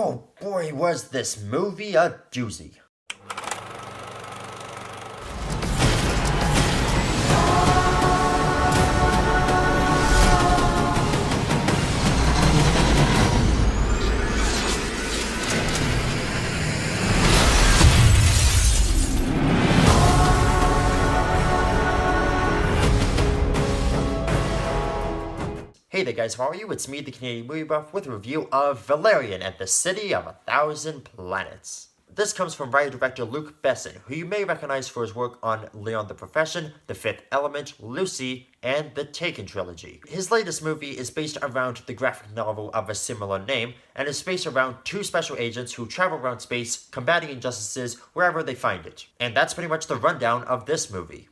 Oh boy, was this movie a doozy. Hey there guys, how are you? It's me, the Canadian Movie Buff, with a review of Valerian and the City of 1,000 Planets. This comes from writer-director Luc Besson, who you may recognize for his work on Leon the Profession, The Fifth Element, Lucy, and the Taken trilogy. His latest movie is based around the graphic novel of a similar name, and is based around two special agents who travel around space, combating injustices wherever they find it. And that's pretty much the rundown of this movie.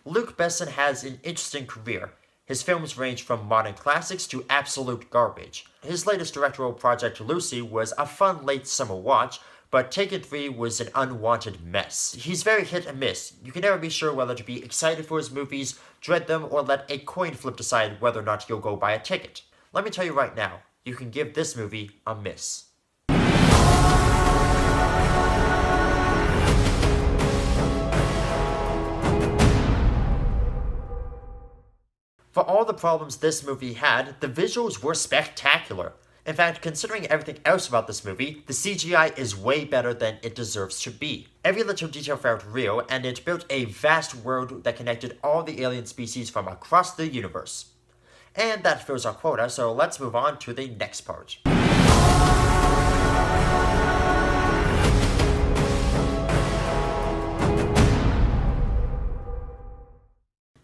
Luc Besson has an interesting career. His films range from modern classics to absolute garbage. His latest directorial project, Lucy, was a fun late summer watch, but Taken 3 was an unwanted mess. He's very hit and miss. You can never be sure whether to be excited for his movies, dread them, or let a coin flip decide whether or not you'll go buy a ticket. Let me tell you right now, you can give this movie a miss. For all the problems this movie had, the visuals were spectacular. In fact, considering everything else about this movie, the CGI is way better than it deserves to be. Every little detail felt real, and it built a vast world that connected all the alien species from across the universe. And that fills our quota, so let's move on to the next part.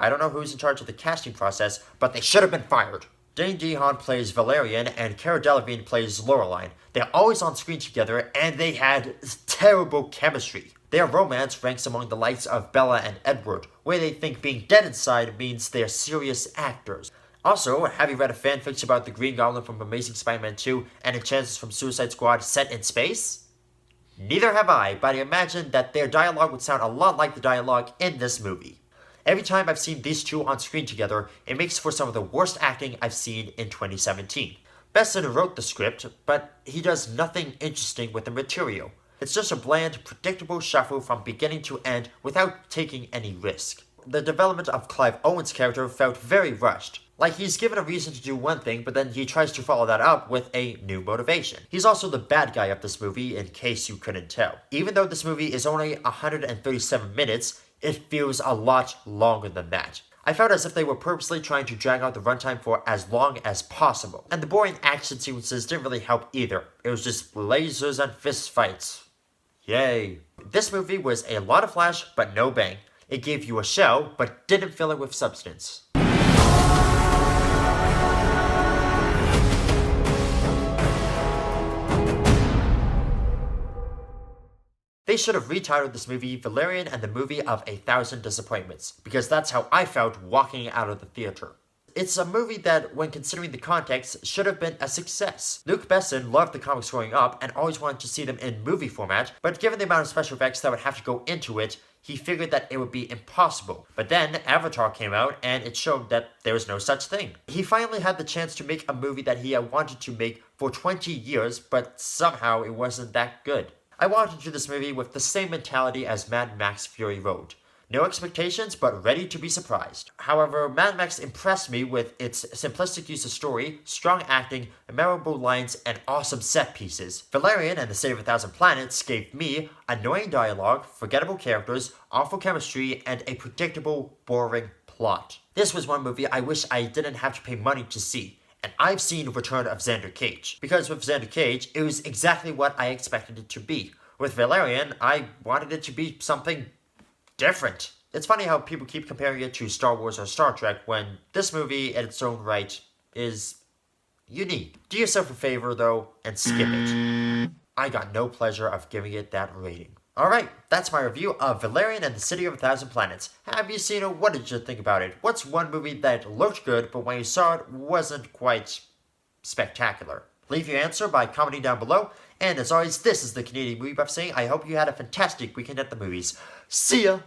I don't know who's in charge of the casting process, but they should have been fired. Dane DeHaan plays Valerian, and Cara Delevingne plays Laureline. They're always on screen together, and they had terrible chemistry. Their romance ranks among the likes of Bella and Edward, where they think being dead inside means they're serious actors. Also, have you read a fanfiction about the Green Goblin from Amazing Spider-Man 2 and Enchantress from Suicide Squad set in space? Neither have I, but I imagine that their dialogue would sound a lot like the dialogue in this movie. Every time I've seen these two on screen together, it makes for some of the worst acting I've seen in 2017. Besson wrote the script, but he does nothing interesting with the material. It's just a bland, predictable shuffle from beginning to end without taking any risk. The development of Clive Owen's character felt very rushed. Like he's given a reason to do one thing, but then he tries to follow that up with a new motivation. He's also the bad guy of this movie, in case you couldn't tell. Even though this movie is only 137 minutes, it feels a lot longer than that. I felt as if they were purposely trying to drag out the runtime for as long as possible. And the boring action sequences didn't really help either. It was just lasers and fist fights. Yay. This movie was a lot of flash, but no bang. It gave you a show, but didn't fill it with substance. They should have retitled this movie Valerian and the Movie of 1,000 Disappointments, because that's how I felt walking out of the theater. It's a movie that, when considering the context, should have been a success. Luc Besson loved the comics growing up and always wanted to see them in movie format, but given the amount of special effects that would have to go into it, he figured that it would be impossible. But then Avatar came out and it showed that there was no such thing. He finally had the chance to make a movie that he had wanted to make for 20 years, but somehow it wasn't that good. I walked into this movie with the same mentality as Mad Max Fury Road. No expectations, but ready to be surprised. However, Mad Max impressed me with its simplistic use of story, strong acting, memorable lines, and awesome set pieces. Valerian and the City of 1,000 Planets gave me annoying dialogue, forgettable characters, awful chemistry, and a predictable, boring plot. This was one movie I wish I didn't have to pay money to see. And I've seen Return of Xander Cage. Because with Xander Cage, it was exactly what I expected it to be. With Valerian, I wanted it to be something different. It's funny how people keep comparing it to Star Wars or Star Trek when this movie, in its own right, is unique. Do yourself a favor, though, and skip it. I got no pleasure of giving it that rating. Alright, that's my review of Valerian and the City of 1,000 Planets. Have you seen it? What did you think about it? What's one movie that looked good, but when you saw it, wasn't quite spectacular? Leave your answer by commenting down below. And as always, this is the Canadian Movie Buff saying I hope you had a fantastic weekend at the movies. See ya!